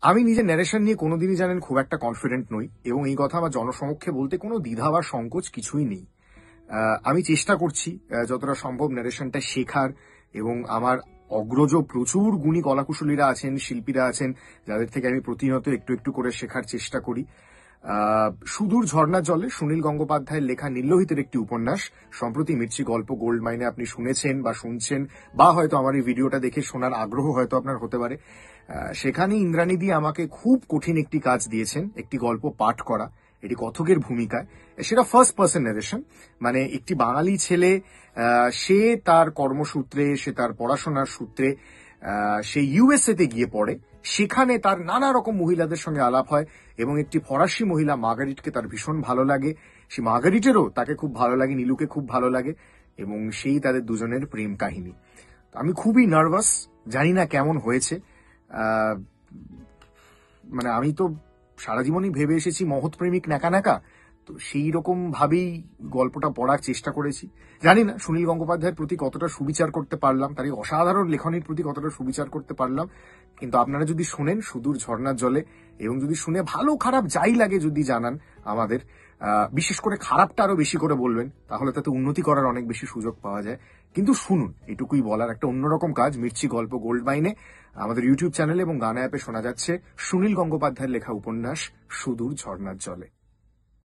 আমি নিজের ন্যারেশন নিয়ে কোনোদিনই জানেন খুব একটা কনফিডেন্ট নই, এবং এই কথা আমার জনসমক্ষে বলতে কোনো দ্বিধা বা সংকোচ কিছুই নেই। আমি চেষ্টা করছি যতটা সম্ভব ন্যারেশনটা শেখার, এবং আমার অগ্রজ প্রচুর গুণী কলাকুশলীরা আছেন, শিল্পীরা আছেন, যাদের থেকে আমি প্রতিনিয়ত একটু একটু করে শেখার চেষ্টা করি। সুদূর ঝর্ণার জলে সুনীল গঙ্গোপাধ্যায়ের লেখা নীললোহিতের একটি উপন্যাস, সম্প্রতি মির্চি গল্প গোল্ড মাইনে আপনি শুনেছেন বা শুনছেন, বা হয়তো আমার এই ভিডিওটা দেখে শোনার আগ্রহ হয়তো আপনার হতে পারে। সেখানে ইন্দ্রাণীদি আমাকে খুব কঠিন একটি কাজ দিয়েছেন, একটি গল্প পাঠ করা, এটি কথকের ভূমিকায়। সেটা ফার্স্ট পার্সন ন্যারেশন, মানে একটি বাঙালি ছেলে, সে তার কর্মসূত্রে, সে তার পড়াশোনার সূত্রে সে ইউএসএ তে গিয়ে পড়ে। সেখানে তার নানা রকম মহিলাদের সঙ্গে আলাপ হয়, এবং একটি ফরাসি মহিলা মার্গারিটকে তার ভীষণ ভালো লাগে। সে মার্গারিটেরও তাকে খুব ভালো লাগে, নীলুকে খুব ভালো লাগে, এবং সেই তাদের দুজনের প্রেম কাহিনী। আমি খুবই নার্ভাস, জানি না কেমন হয়েছে। আহ, মানে আমি তো সারা জীবনই ভেবে এসেছি মহৎ প্রেমিক নাকা নাকা, তো সেই রকম ভাবেই গল্পটা পড়ার চেষ্টা করেছি। জানি না সুনীল গঙ্গোপাধ্যায়ের প্রতি কতটা সুবিচার করতে পারলাম, তার এই অসাধারণ লেখনীর প্রতি কতটা সুবিচার করতে পারলাম। কিন্তু আপনারা যদি শোনেন সুদূর ঝর্ণার জলে, এবং যদি শুনে ভালো খারাপ যাই লাগে যদি জানান আমাদের, বিশেষ করে খারাপটা আরো বেশি করে বলবেন, তাহলে তাতে উন্নতি করার অনেক বেশি সুযোগ পাওয়া যায়। কিন্তু শুনুন, এটুকুই বলার। একটা অন্যরকম কাজ মির্চি গল্প গোল্ড মাইনে আমাদের ইউটিউব চ্যানেলে এবং গানা অ্যাপে শোনা যাচ্ছে সুনীল গঙ্গোপাধ্যায়ের লেখা উপন্যাস সুদূর ঝর্ণার জলে।